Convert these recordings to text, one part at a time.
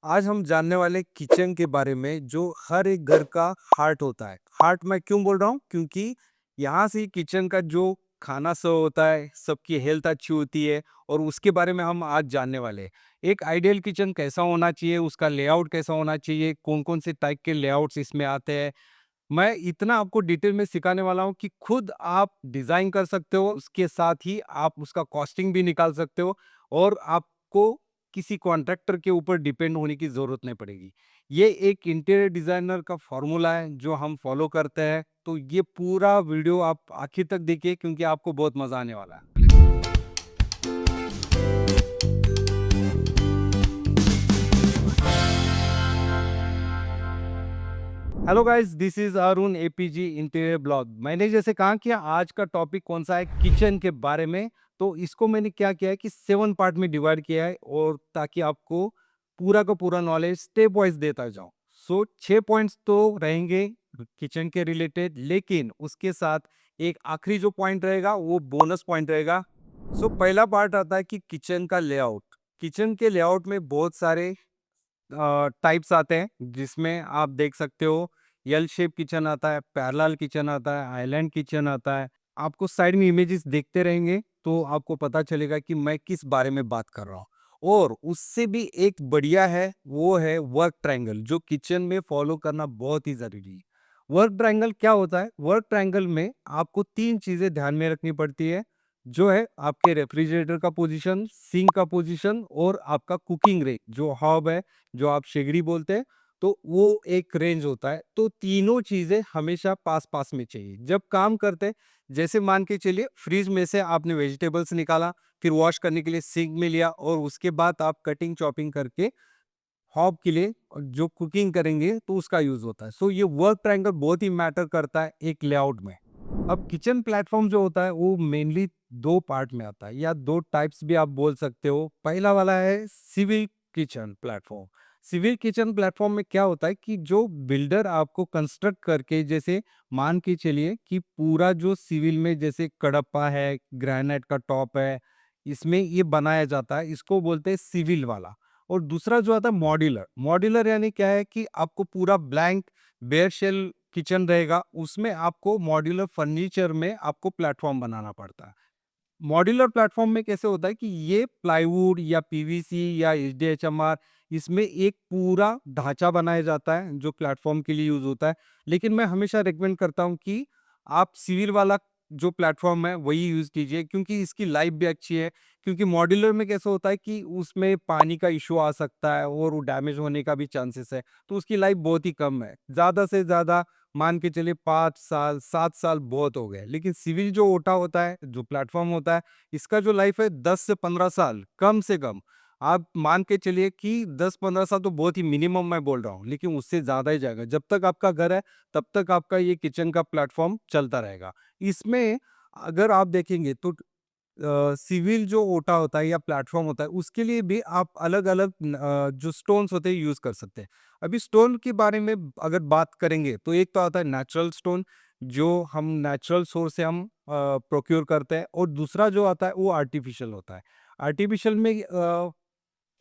आज हम जानने वाले किचन के बारे में जो हर एक घर का हार्ट होता है। हार्ट मैं क्यों बोल रहा हूँ? क्योंकि यहाँ से किचन का जो खाना सर्व होता है, सबकी हेल्थ अच्छी होती है और उसके बारे में हम आज जानने वाले हैं। एक आइडियल किचन कैसा होना चाहिए, उसका लेआउट कैसा होना चाहिए, कौन-कौन से टाइप के लेआउट्स इसमें आते हैं। मैं इतना आपको डिटेल में सिखाने वाला हूँ कि खुद आप डिज़ाइन कर सकते हो, उसके साथ ही आप उसका कॉस्टिंग भी निकाल सकते हो और आपको किसी कॉन्ट्रैक्टर के ऊपर डिपेंड होने की ज़रूरत नहीं पड़ेगी। ये एक इंटीरियर डिज़ाइनर का फ़ॉर्मूला है जो हम फ़ॉलो करते हैं, तो ये पूरा वीडियो आप आखिर तक देखिए क्योंकि आपको बहुत मज़ा आने वाला है। Hello guys, this is Arun APG interior blog. मैंने जैसे कहा कि आज का टॉपिक कौन सा है, किचन के बारे में। तो इसको मैंने क्या किया है कि 7 पार्ट में डिवाइड किया है और ताकि आपको पूरा का पूरा नॉलेज स्टेप वाइज देता जाऊं। सो 6 पॉइंट्स तो रहेंगे किचन के रिलेटेड, लेकिन उसके साथ एक आखिरी जो पॉइंट रहेगा वो बोनस पॉइंट रहेगा। सो पहला पार्ट आता है कि किचन का लेआउट। किचन के लेआउट में बहुत सारे टाइप्स आते हैं जिसमें आप देख सकते हो एल शेप किचन आता है, पैरेलल किचन आता है, आइलैंड किचन आता है। आपको साइड में इमेजेस देखते रहेंगे तो आपको पता चलेगा कि मैं किस बारे में बात कर रहा हूँ। और उससे भी एक बढ़िया है, वो है वर्क ट्रायंगल, जो किचन में फॉलो करना बहुत ही जरूरी है। वर्क ट्रायंगल क्या होता है? वर्क ट्रायंगल में आपको 3 चीजें ध्यान में रखनी पड़ती है, जो है आपके रेफ्रिजरेटर का पोजीशन, सिंक का पोजीशन और आपका कुकिंग रेंज जो हॉब है, जो आप शेगड़ी बोलते हैं। तो वो एक रेंज होता है। तो तीनों चीजें हमेशा पास पास में चाहिए जब काम करते हैं। जैसे मान के चलिए, फ्रिज में से आपने वेजिटेबल्स निकाला, फिर वॉश करने के लिए सिंक में लिया और उसके बाद आप कटिंग चॉपिंग करके हॉब के लिए जो कुकिंग करेंगे तो उसका यूज होता है। सो ये वर्क ट्रायंगल बहुत ही मैटर करता है एक लेआउट में। अब किचन प्लेटफॉर्म जो होता है वो मेनली 2 पार्ट में आता है या 2 टाइप्स भी आप बोल सकते हो। पहला वाला है civil kitchen platform. Civil kitchen platform में क्या होता है कि जो बिल्डर आपको कंस्ट्रक्ट करके, जैसे मान के चलिए कि पूरा जो सिविल में जैसे कडप्पा है, ग्रेनाइट का टॉप है, इसमें ये बनाया जाता है, इसको बोलते हैं सिविल वाला। और दूसरा जो आता है मॉड्यूलर। मॉड्यूलर यानी क्या है कि आपको पूरा ब्लैंक बेयर शेल किचन रहेगा, उसमें आपको मॉड्यूलर फर्नीचर में आपको प्लेटफॉर्म बनाना पड़ता है। मॉड्यूलर प्लेटफॉर्म में कैसे होता है कि ये प्लाईवुड या पीवीसी या एचडीएचएमआर, इसमें एक पूरा ढांचा बनाया जाता है जो प्लेटफॉर्म के लिए यूज होता है। लेकिन मैं हमेशा रिकमेंड करता हूँ कि आप सिविल वाला जो प्लेटफॉर्म है वही यूज कीजिए, क्योंकि इसकी लाइफ भी अच्छी है। क्योंकि मॉड्यूलर में कैसे होता है कि उसमें पानी का इशू आ सकता है और वो डैमेज होने का भी चांसेस है, तो उसकी लाइफ बहुत ही कम है। ज्यादा से ज्यादा मान के चलिए 5 साल 7 साल बहुत हो गए। लेकिन सिविल जो ओटा होता है, जो प्लेटफॉर्म होता है, इसका जो लाइफ है 10 से 15 साल कम से कम। आप मान के चलिए कि 10-15 साल तो बहुत ही मिनिमम मैं बोल रहा हूँ, लेकिन उससे ज्यादा ही जाएगा। जब तक आपका घर है तब तक आपका ये किचन का प्लेटफॉर्म चलता रहेगा। इसमें अगर आप देखेंगे तो सिविल जो ओटा होता है या प्लेटफॉर्म होता है, उसके लिए भी आप अलग अलग जो स्टोन्स होते हैं यूज कर सकते हैं। अभी स्टोन के बारे में अगर बात करेंगे तो एक तो आता है नेचुरल स्टोन, जो हम नेचुरल सोर्स से हम प्रोक्योर करते हैं, और दूसरा जो आता है वो आर्टिफिशियल होता है। आर्टिफिशियल में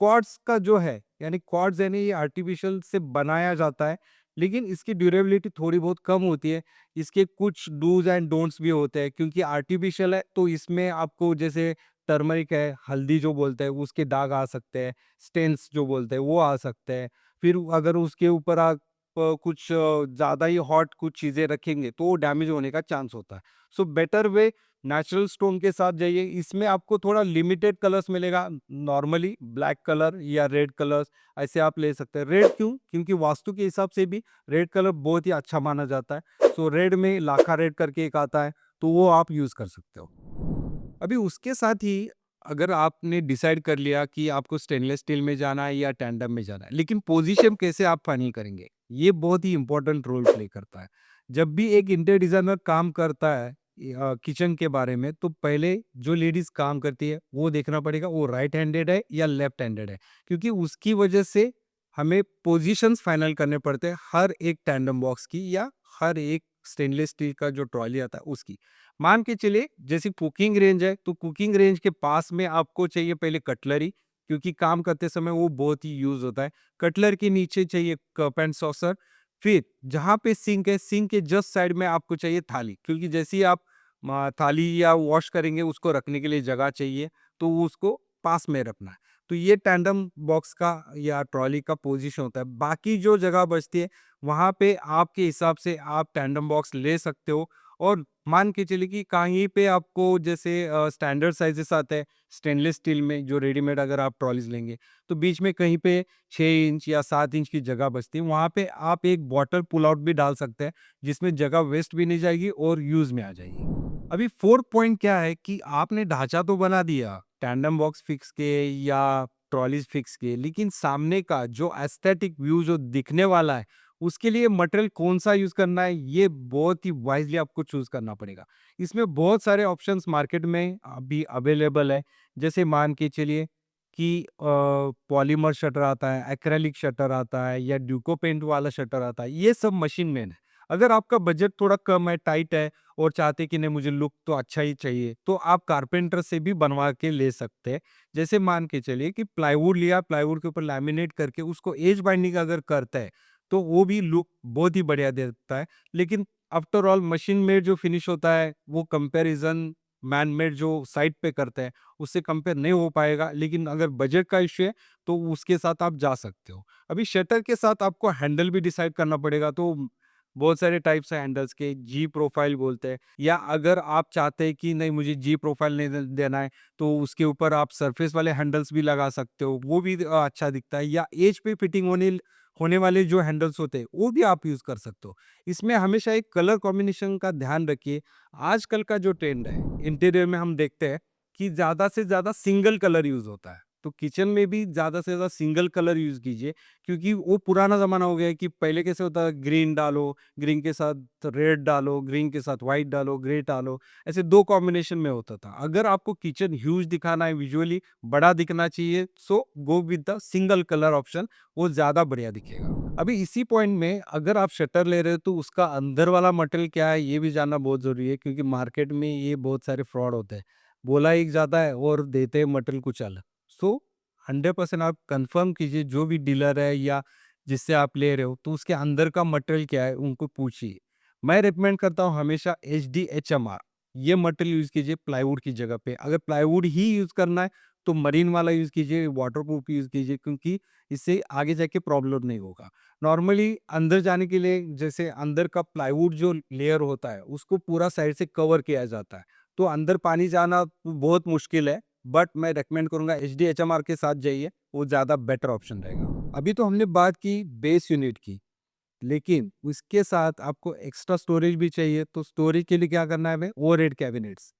क्वार्ट्ज का जो है, यानी क्वार्ट्ज यानी ये आर्टिफिशियल से बनाया जाता है, लेकिन इसकी ड्यूरेबिलिटी थोड़ी बहुत कम होती है। इसके कुछ डूज एंड डोंट्स भी होते हैं, क्योंकि आर्टिफिशियल है तो इसमें आपको जैसे टर्मरिक है, हल्दी जो बोलते हैं उसके दाग आ सकते हैं, स्टेन्स जो बोलते हैं वो आ सकते हैं। फिर अगर उसके ऊपर आप कुछ ज़्यादा ही हॉट कुछ चीज़ें रखेंगे तो वो डैमेज होने का चांस होता है। So better way natural stone के साथ जाइए। इसमें आपको थोड़ा लिमिटेड कलर्स मिलेगा, नॉर्मली ब्लैक कलर या रेड कलर्स ऐसे आप ले सकते हैं। रेड क्यों? क्योंकि वास्तु के हिसाब से भी रेड कलर बहुत ही अच्छा माना जाता है। सो रेड में लाखा रेड करके एक आता है, तो वो आप यूज कर सकते हो। अभी उसके साथ ही अगर आपने डिसाइड कर लिया कि आपको स्टेनलेस स्टील में जाना है या टैंडम में जाना है, लेकिन पोजीशन कैसे आप फाइनल करेंगे, ये बहुत ही इंपॉर्टेंट रोल प्ले करता है। जब भी एक इंटीरियर डिजाइनर काम करता है किचन के बारे में, तो पहले जो लेडीज काम करती है वो देखना पड़ेगा वो राइट हैंडेड है या लेफ्ट हैंडेड है, क्योंकि उसकी वजह से हमें पोजीशंस फाइनल करने पड़ते हैं हर एक टैंडम बॉक्स की या हर एक स्टेनलेस स्टील का जो ट्रॉली आता है उसकी। मान के चलिए जैसे कुकिंग रेंज है, तो कुकिंग रेंज के पास में आपको चाहिए पहले कटलरी, क्योंकि काम करते समय वो बहुत ही यूज़ होता है। कटलर के नीचे चाहिए कप एंड सॉसर, फिर जहाँ पे सिंक है, सिंक के जस्ट साइड में आपको चाहिए थाली, क्योंकि जैसे ही आप थाली या वॉश करेंगे उसको रखने के लिए जगह चाहिए, तो वो उसको पास में रखना है। तो ये टैंडम बॉक्स का या ट्रॉली का पोजीशन होता है। बाकी जो जगह बचती है, वहाँ पे आपके हिसाब से आप टैंडम बॉक्स ले सकते हो, और मान के चलिए कि कहीं पे आपको जैसे स्टैंडर्ड साइज़ेस आते हैं, स्टेनलेस स्टील में जो रेडीमेड अगर आप ट्रॉलीज़ लेंगे, तो बीच में कहीं पे 6 इंच या 7 इंच की जगह बचती है। वहाँ पे आप एक बॉटल पुल आउट भी डाल सकते हैं, जिसमें जगह वेस्ट भी नहीं जाएगी और यूज़ में आ जाएगी। अभी 4th पॉइंट क्या है कि आपने ढाँचा तो बना दिया, टैंडम बॉक्स फिक्स किए या ट्रॉलीज़ फिक्स किए, लेकिन सामने का जो एस्थेटिक व्यू जो दिखने वाला है, उसके लिए मटेरियल कौन-सा यूज़ करना है, ये बहुत ही वाइज़ली आपको चूज़ करना पड़ेगा। इसमें बहुत सारे ऑप्शंस मार्केट में अभी अवेलेबल है। जैसे मान के चलिए कि पॉलीमर शटर आता है, एक्रेलिक शटर आता है या ड्यूको पेंट वाला शटर आता है, ये सब मशीन मेड है। अगर आपका बजट थोड़ा कम है, टाइट है और चाहते हैं कि नहीं मुझे लुक तो अच्छा ही चाहिए, तो आप कारपेंटर से भी बनवा के ले सकते हैं। जैसे मान के चलिए कि प्लाईवुड लिया, प्लाईवुड के ऊपर लैमिनेट करके उसको एज बाइंडिंग अगर करता है, तो वो भी लुक बहुत ही बढ़िया देता है। लेकिन आफ्टर ऑल मशीन मेड जो फिनिश होता है, वो कंपैरिज़न मैन मेड जो साइट पे करते हैं, उससे कंपेयर नहीं हो पाएगा। लेकिन अगर बजट का इश्यू है, तो उसके साथ आप जा सकते हो। अभी शटर के साथ आपको हैंडल भी डिसाइड करना पड़ेगा, तो बहुत सारे टाइप्स हैं हैंडल्स के, जी प्रोफाइल बोलते हैं, या अगर आप चाहते हैं कि नहीं मुझे जी प्रोफाइल नहीं देना है, तो उसके ऊपर आप सरफेस वाले हैंडल्स भी लगा सकते हो, वो भी अच्छा दिखता है, या एज पे फिटिंग होने होने वाले जो हैंडल्स होते हैं, वो भी आप यूज़ कर सकते हो। इसमें हमेशा एक कलर कॉम्बिनेशन का ध्यान रखिए। आजकल का जो ट्रेंड है, इंटीरियर में हम देखते हैं कि ज़्यादा से ज़्यादा सिंगल कलर यूज़ होता है। तो किचन में भी ज़्यादा से ज़्यादा सिंगल कलर यूज़ कीजिए, क्योंकि वो पुराना ज़माना हो गया है कि पहले कैसे होता है, ग्रीन डालो, ग्रीन के साथ रेड डालो, ग्रीन के साथ व्हाइट डालो, ग्रे डालो, ऐसे 2 कॉम्बिनेशन में होता था। अगर आपको किचन ह्यूज दिखाना है, विजुअली बड़ा दिखना चाहिए, so go with the single colour option, वो ज़्यादा बढ़िया दिखेगा। अभी इसी पॉइंट में अगर आप शटर ले रहे हो, तो उसका अंदर वाला मटेरियल क्या है, ये भी जानना बहुत ज़रूरी है, क्योंकि मार्केट में ये बहुत सारे फ्रॉड होते हैं। बोला एक जाता है और देते हैं मटेरियल कुछ अलग। सो 100% आप कंफर्म कीजिए, जो भी डीलर है या जिससे आप ले रहे हो, तो उसके अंदर का मटेरियल क्या है, उनको पूछिए। मैं रिकमेंड करता हूँ हमेशा HDHMR, ये मटेरियल यूज़ कीजिए प्लाईवुड की जगह पे। अगर प्लाईवुड ही यूज़ करना है, तो मरीन वाला यूज़ कीजिए, वाटरप्रूफ यूज़ कीजिए, क्योंकि इससे आगे जाके प्रॉब्लम नहीं होगा। नॉर्मली अंदर जाने के लिए, जैसे अंदर का प्लाईवुड जो लेयर होता है, उसको पूरा साइड से कवर किया जाता है, तो अंदर पानी जाना बहुत मुश्किल है। बट मैं रेकमेंड करूँगा HDHMR के साथ जाइए, वो ज़्यादा बेटर ऑप्शन रहेगा। अभी तो हमने बात की बेस यूनिट की, लेकिन उसके साथ आपको एक्स्ट्रा स्टोरेज भी चाहिए, तो स्टोरेज के लिए क्या करना है हमें, ओवरहेड कैबिनेट्स।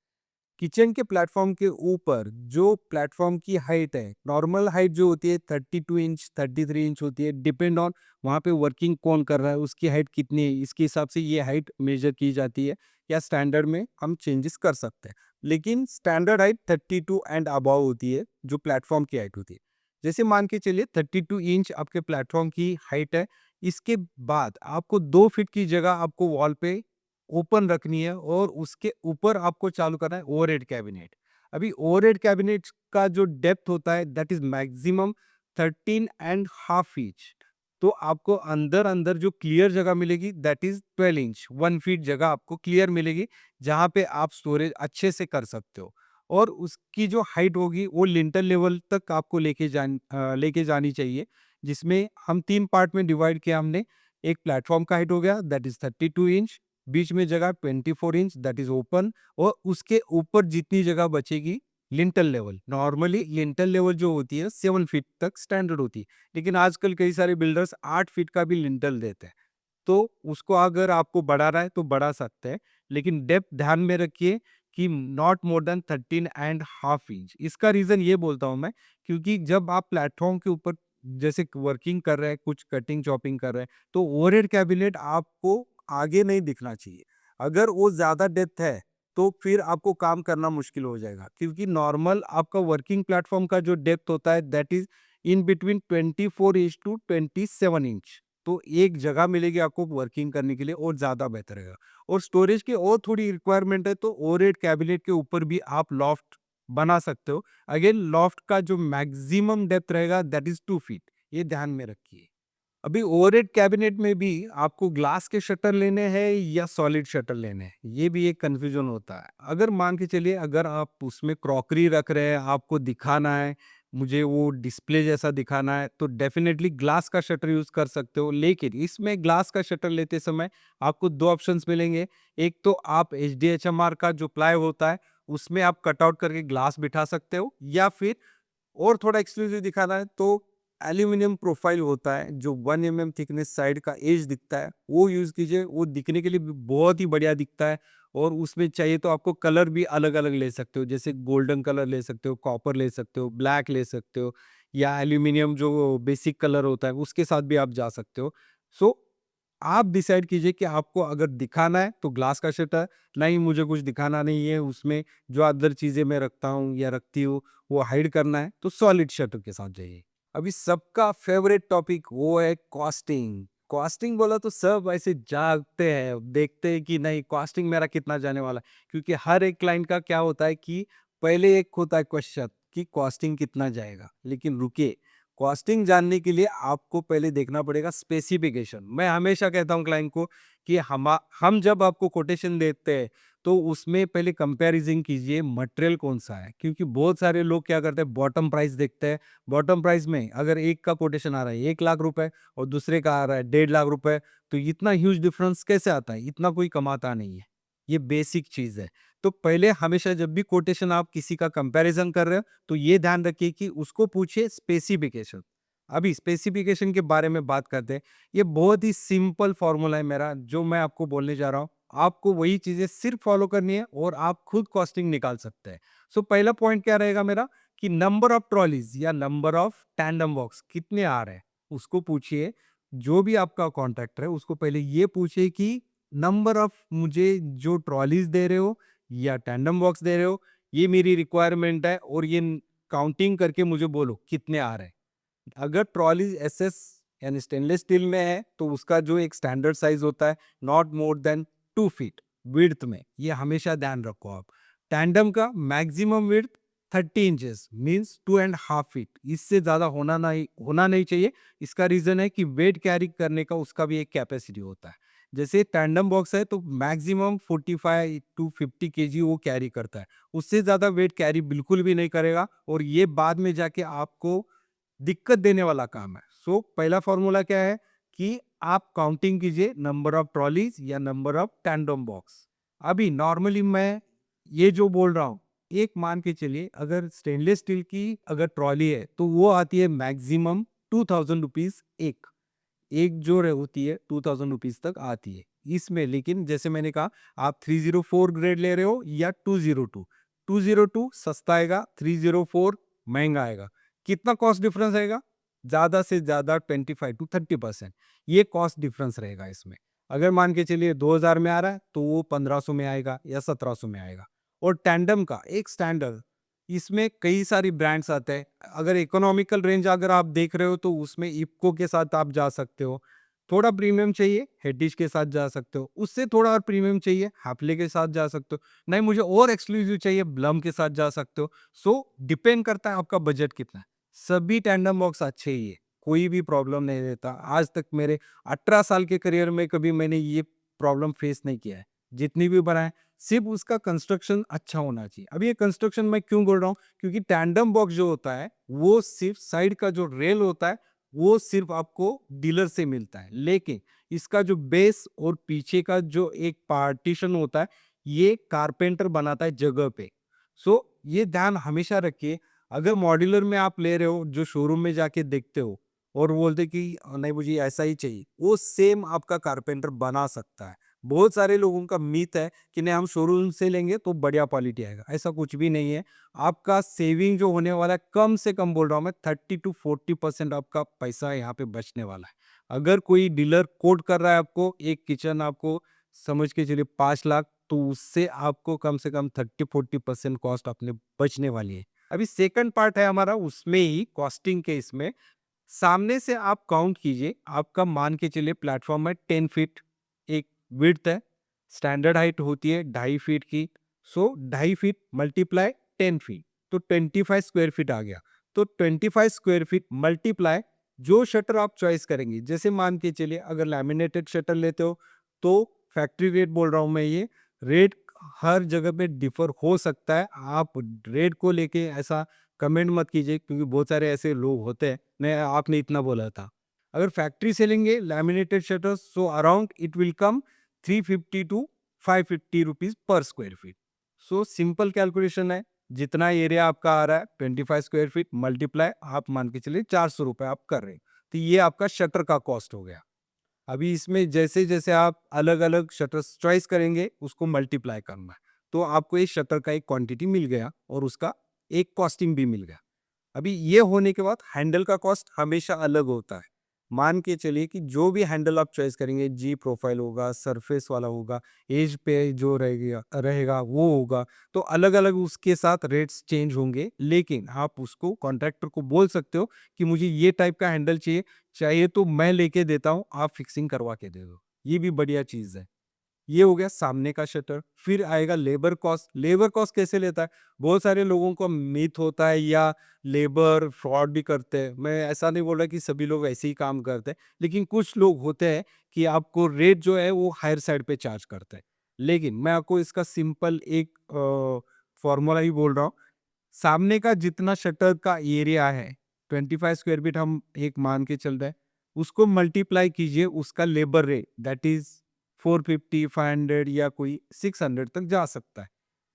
किचन के प्लेटफॉर्म के ऊपर जो प्लेटफॉर्म की हाइट है, नॉर्मल हाइट जो होती है 32 इंच 33 इंच होती है, डिपेंड ऑन वहाँ पे वर्किंग कौन कर रहा है, उसकी हाइट कितनी है, इसके हिसाब से ये हाइट मेजर की जाती है, या स्टैंडर्ड में हम चेंजेस कर सकते हैं। लेकिन स्टैंडर्ड हाइट 32 एंड अबव होती है, जो प्लेटफॉर्म की हाइट होती है। जैसे मान के चलिए 32 इंच आपके प्लेटफॉर्म की हाइट है, इसके बाद आपको 2 फीट की जगह आपको वॉल पे ओपन रखनी है, और उसके ऊपर आपको चालू करना है ओवरहेड कैबिनेट। अभी ओवरहेड कैबिनेट का जो डेप्थ होता है, दैट इज मैक्सिमम 13.5 इंच। तो आपको अंदर अंदर जो क्लियर जगह मिलेगी, दैट इज 12 इंच, 1 फीट जगह आपको क्लियर मिलेगी, जहाँ पे आप स्टोरेज अच्छे से कर सकते हो। और उसकी जो हाइट होगी, वो लिंटर लेवल तक आपको लेके जानी चाहिए, जिसमें हम 3 पार्ट में डिवाइड किया हमने। एक प्लेटफॉर्म का हाइट हो गया, दैट इज 32 इंच, बीच में जगह 24 इंच, दैट इज ओपन, और उसके ऊपर जितनी जगह बचेगी lintel level. Normally lintel level जो होती है 7 फीट तक स्टैंडर्ड होती है, लेकिन आजकल कई सारे बिल्डर्स 8 फीट का भी लिंटल देते हैं। तो उसको अगर आपको बढ़ाना है तो बढ़ा सकते हैं, लेकिन डेप्थ ध्यान में रखिए कि नॉट मोर देन 13.5 इंच। इसका रीजन ये बोलता हूँ मैं, क्योंकि जब आप प्लेटफॉर्म के ऊपर जैसे वर्किंग कर रहे हैं, कुछ कटिंग चॉपिंग कर रहे हैं, तो ओवरहेड कैबिनेट आपको आगे नहीं दिखना चाहिए। अगर वो ज़्यादा डेप्थ है, तो फिर आपको काम करना मुश्किल हो जाएगा, क्योंकि नॉर्मल आपका वर्किंग प्लेटफॉर्म का जो डेप्थ होता है, that is in between 24 inch to 27 inch. तो एक जगह मिलेगी आपको वर्किंग करने के लिए, और ज़्यादा बेहतर रहेगा। और स्टोरेज की और थोड़ी रिक्वायरमेंट है, तो ओवरहेड कैबिनेट के ऊपर भी आप लॉफ्ट बना सकते हो। अगेन लॉफ्ट का जो मैक्सिमम डेप्थ रहेगा दैट इज 2 फीट, ये ध्यान में रखिए। अभी ओवरहेड कैबिनेट में भी आपको ग्लास के शटर लेने हैं या सॉलिड शटर लेने हैं, ये भी एक कंफ्यूजन होता है। अगर मान के चलिए अगर आप उसमें क्रॉकरी रख रहे हैं, आपको दिखाना है, मुझे वो डिस्प्ले जैसा दिखाना है, तो डेफिनेटली ग्लास का शटर यूज कर सकते हो। लेकिन इसमें ग्लास का शटर लेते समय आपको दो ऑप्शंस मिलेंगे। एक तो आप HDHMR का जो प्लाई होता है उसमें आप कटआउट करके ग्लास बिठा सकते हो, या फिर और थोड़ा एक्सक्लूसिव दिखाना है तो एल्यूमिनियम प्रोफाइल होता है जो 1 mm थिकनेस साइड का एज दिखता है, वो यूज कीजिए। वो दिखने के लिए भी बहुत ही बढ़िया दिखता है। और उसमें चाहिए तो आपको कलर भी अलग अलग ले सकते हो, जैसे गोल्डन कलर ले सकते हो, कॉपर ले सकते हो, ब्लैक ले सकते हो, या एल्यूमिनियम जो बेसिक कलर होता है उसके साथ भी आप जा सकते हो। सो आप डिसाइड कीजिए कि आपको अगर दिखाना है तो ग्लास का शटर, नहीं मुझे कुछ दिखाना नहीं है उसमें, जो अदर चीजें मैं रखता हूँ या रखती हूँ वो हाइड करना है, तो सॉलिड शटर के साथ जाइए। अभी सबका फेवरेट टॉपिक वो है कॉस्टिंग। कॉस्टिंग बोला तो सब ऐसे जागते हैं, देखते हैं कि नहीं कॉस्टिंग मेरा कितना जाने वाला है, क्योंकि हर एक क्लाइंट का क्या होता है कि पहले एक होता है क्वेश्चन कि कॉस्टिंग कितना जाएगा। लेकिन रुकिए, कॉस्टिंग जानने के लिए आपको पहले देखना पड़ेगा स्पेसिफिकेशन। मैं हमेशा कहता हूँ क्लाइंट को कि हम जब आपको कोटेशन देते हैं तो उसमें पहले कंपैरिजन कीजिए मटेरियल कौन सा है, क्योंकि बहुत सारे लोग क्या करते हैं बॉटम प्राइस देखते हैं। बॉटम प्राइस में अगर एक का कोटेशन आ रहा है 1 लाख रुपए और दूसरे का आ रहा है 1.5 लाख रुपए, तो इतना ह्यूज डिफरेंस कैसे आता है? इतना कोई कमाता नहीं है। ये बेसिक चीज है। तो पहले हमेशा जब भी कोटेशन आप किसी का कंपैरिजन कर रहे हो तो ये ध्यान रखिए कि उसको पूछिए स्पेसिफिकेशन। अभी स्पेसिफिकेशन के बारे में बात करते हैं। ये बहुत ही सिंपल फॉर्मूला है मेरा जो मैं आपको बोलने जा रहा हूँ। आपको वही चीजें सिर्फ फॉलो करनी है और आप खुद कॉस्टिंग निकाल सकते हैं। सो पहला पॉइंट क्या रहेगा मेरा कि नंबर ऑफ ट्रॉलीज या नंबर ऑफ टैंडम बॉक्स कितने आ रहे हैं उसको पूछिए। जो भी आपका कॉन्ट्रैक्टर है उसको पहले ये पूछिए कि नंबर ऑफ मुझे जो ट्रॉलीज दे रहे हो या टैंडम बॉक्स दे रहे हो, ये मेरी रिक्वायरमेंट है और ये काउंटिंग करके मुझे बोलो कितने आ रहे हैं। अगर ट्रॉली एसएस यानी स्टेनलेस स्टील में है तो उसका जो एक स्टैंडर्ड साइज होता है not more than 2 feet width में, ये हमेशा ध्यान रखो आप। टैंडम का maximum width 30 inches means 2.5 feet, इससे ज्यादा होना नहीं चाहिए। इसका रीजन है कि वेट कैरी करने का उसका भी एक कैपेसिटी होता है। जैसे टैंडम बॉक्स है तो मैक्सिमम 45 to 50 kg वो कैरी करता है, उससे ज्यादा वेट कैरी बिल्कुल भी नहीं करेगा और ये बाद में जाके आपको दिक्कत देने वाला काम है। सो पहला फॉर्मूला क्या है कि आप काउंटिंग कीजिए नंबर ऑफ ट्रॉलीज या नंबर ऑफ टैंडम बॉक्स। अभी नॉर्मली मैं ये जो बोल रहा हूँ, एक मान के चलिए अगर स्टेनलेस स्टील की अगर ट्रॉली है तो वो आती है मैक्सिमम 2000 रुपीज एक। एक जो होती है 2000 रुपीज तक आती है इसमें। लेकिन जैसे मैंने कहा आप 304 ग्रेड ले रहे हो या 202, 202 सस्ता आएगा, 304 महंगा आएगा। कितना कॉस्ट डिफरेंस आएगा? ज्यादा से ज्यादा 25 to 30% ये कॉस्ट डिफरेंस रहेगा इसमें। अगर मान के चलिए 2000 में आ रहा है तो वो 1500 में आएगा या 1700 में आएगा। और टैंडम का एक स्टैंडर्ड, इसमें कई सारी ब्रांड्स आते हैं। अगर इकोनॉमिकल रेंज अगर आप देख रहे हो तो उसमें इप्को के साथ आप जा सकते हो। थोड़ा प्रीमियम चाहिए हेडिश के साथ जा सकते हो, उससे थोड़ा और प्रीमियम चाहिए हैपले के साथ जा सकते हो, नहीं मुझे और एक्सक्लूसिव चाहिए ब्लम के साथ जा सकते हो। सो डिपेंड करता है आपका बजट कितना है। सभी टैंडम बॉक्स अच्छे ही है, कोई भी प्रॉब्लम नहीं देता। आज तक मेरे 18 साल के करियर में कभी मैंने ये प्रॉब्लम फेस नहीं किया है। जितनी भी बनाए सिर्फ उसका कंस्ट्रक्शन अच्छा होना चाहिए। अब ये कंस्ट्रक्शन मैं क्यों बोल रहा हूँ, क्योंकि टैंडम बॉक्स जो होता है वो सिर्फ साइड का जो रेल होता है वो सिर्फ आपको डीलर से मिलता है, लेकिन इसका जो बेस और पीछे का जो एक पार्टीशन होता है ये कारपेंटर बनाता है जगह पे। सो ये ध्यान हमेशा रखिए। अगर मॉड्यूलर में आप ले रहे हो जो शोरूम में जाके देखते हो और बोलते कि नहीं मुझे ऐसा ही चाहिए, वो सेम आपका कारपेंटर बना सकता है। बहुत सारे लोगों का मीथ है कि नहीं हम शोरूम से लेंगे तो बढ़िया क्वालिटी आएगा, ऐसा कुछ भी नहीं है। आपका सेविंग जो होने वाला है कम से कम बोल रहा हूँ मैं 30 to 40% आपका पैसा यहाँ पे बचने वाला है। अगर कोई डीलर कोट कर रहा है आपको एक किचन आपको समझ के चलिए 5 लाख, तो उससे आपको कम से कम 30-40% कॉस्ट अपने बचने वाली है। अभी सेकंड पार्ट है हमारा उसमें ही कॉस्टिंग के इसमें। सामने से आप काउंट कीजिए, आपका मान के चलिए प्लेटफॉर्म है 10 फीट, एक विड्थ है, स्टैंडर्ड हाइट होती है 2.5 फीट की। सो 2.5 फीट मल्टीप्लाई 10 फीट तो 25 स्क्वायर फीट आ गया। तो 25 स्क्वायर फीट मल्टीप्लाई जो शटर आप चॉइस करेंगे, जैसे मान के चलिए अगर लैमिनेटेड शटर लेते हो तो फैक्ट्री रेट बोल रहा हूँ मैं, ये रेट हर जगह पे डिफर हो सकता है। आप रेट को लेके ऐसा कमेंट मत कीजिए क्योंकि बहुत सारे ऐसे लोग होते हैं, मैं आपने इतना बोला था। अगर फैक्ट्री से लेंगे laminated shutters so around it will come 350 to 550 rupees per square feet. So simple calculation है, जितना एरिया आपका आ रहा है 25 स्क्वायर फीट मल्टीप्लाई आप मान के चलिए 400 रुपए आप कर रहे हैं, तो ये आपका शटर का कॉस्ट हो गया। अभी इसमें जैसे जैसे आप अलग अलग शटर्स चॉइस करेंगे उसको मल्टीप्लाई करना है, तो आपको एक शटर का एक क्वांटिटी मिल गया और उसका एक कॉस्टिंग भी मिल गया। अभी ये होने के बाद हैंडल का कॉस्ट हमेशा अलग होता है। मान के चलिए कि जो भी हैंडल आप चॉइस करेंगे, जी प्रोफाइल होगा, सरफेस वाला होगा, एज पे जो रहेगा रहेगा वो होगा, तो अलग अलग उसके साथ रेट्स चेंज होंगे। लेकिन आप उसको कॉन्ट्रैक्टर को बोल सकते हो कि मुझे ये टाइप का हैंडल चाहिए, चाहिए तो मैं लेके देता हूँ, आप फिक्सिंग करवा के दे दो। ये भी बढ़िया चीज़ है। ये हो गया सामने का शटर। फिर आएगा लेबर कॉस्ट। लेबर कॉस्ट कैसे लेता है? बहुत सारे लोगों को मिथ होता है या लेबर फ्रॉड भी करते हैं। मैं ऐसा नहीं बोल रहा कि सभी लोग ऐसे ही काम करते हैं, लेकिन कुछ लोग होते हैं कि आपको रेट जो है वो हायर साइड पे चार्ज करते हैं। लेकिन मैं आपको इसका सिंपल एक फॉर्मूला ही बोल रहा हूँ। सामने का जितना शटर का एरिया है 25 स्क्वायर फीट हम एक मान के चल रहे हैं, उसको मल्टीप्लाई कीजिए उसका लेबर रेट, दैट इज 450 500 या कोई 600 तक जा सकता है।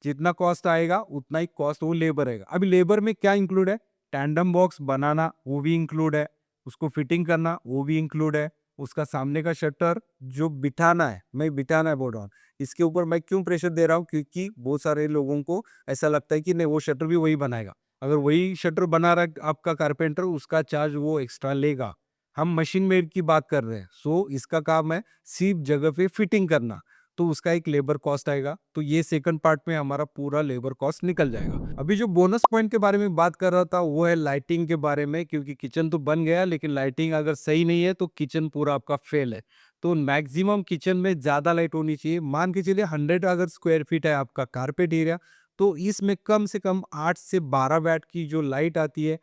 जितना कॉस्ट आएगा उतना ही कॉस्ट वो लेबर आएगा। अभी लेबर में क्या इंक्लूड है? टैंडम बॉक्स बनाना वो भी इंक्लूड है, उसको फिटिंग करना वो भी इंक्लूड है, उसका सामने का शटर जो बिठाना है, मैं बिठाना है बोल रहा हूँ। इसके ऊपर मैं क्यों प्रेशर दे रहा हूँ? क्योंकि बहुत सारे लोगों को ऐसा लगता है कि नहीं वो शटर भी वही बनाएगा। अगर वही शटर बना रहा है आपका कारपेंटर, उसका चार्ज वो एक्स्ट्रा लेगा। हम मशीन मेड की बात कर रहे हैं, सो इसका काम है सिर्फ जगह पे फिटिंग करना, तो उसका एक लेबर कॉस्ट आएगा। तो ये सेकंड पार्ट में हमारा पूरा लेबर कॉस्ट निकल जाएगा। अभी जो बोनस पॉइंट के बारे में बात कर रहा था वो है लाइटिंग के बारे में, क्योंकि किचन तो बन गया लेकिन लाइटिंग अगर सही नहीं है तो किचन पूरा आपका फेल है। तो मैक्सिमम किचन में ज्यादा लाइट होनी चाहिए। मान के चलिए 100 अगर स्क्वायर फीट है आपका कारपेट एरिया, तो इसमें कम से कम 8 से 12 वैट की जो लाइट आती है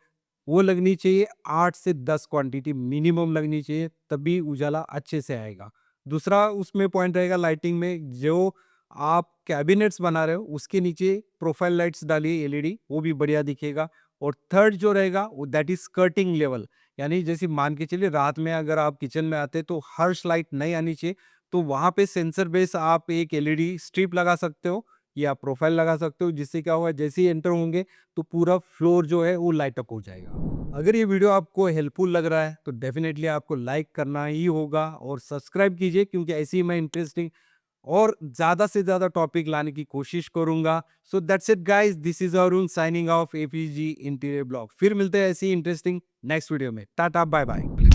वो लगनी चाहिए। 8 से 10 क्वांटिटी मिनिमम लगनी चाहिए, तभी उजाला अच्छे से आएगा। दूसरा उसमें पॉइंट रहेगा लाइटिंग में, जो आप कैबिनेट्स बना रहे हो उसके नीचे प्रोफाइल लाइट्स डालिए एलईडी, वो भी बढ़िया दिखेगा। और थर्ड जो रहेगा वो दैट इज स्कर्टिंग लेवल, यानी जैसे मान के चलिए रात में अगर आप किचन में आते तो हर्श लाइट नहीं आनी चाहिए, तो वहां पे सेंसर बेस आप एक एलईडी स्ट्रिप लगा सकते हो या प्रोफाइल लगा सकते हो, जिससे क्या होगा जैसे ही एंटर होंगे तो पूरा फ्लोर जो है वो लाइट अप हो जाएगा। अगर ये वीडियो आपको हेल्पफुल लग रहा है तो डेफिनेटली आपको लाइक करना ही होगा और सब्सक्राइब कीजिए, क्योंकि ऐसे ही मैं इंटरेस्टिंग और ज्यादा से ज्यादा टॉपिक लाने की कोशिश करूंगा। So that's it guys, this is Arun signing off APG interior blog. फिर मिलते हैं ऐसी इंटरेस्टिंग नेक्स्ट वीडियो में। Tata bye bye.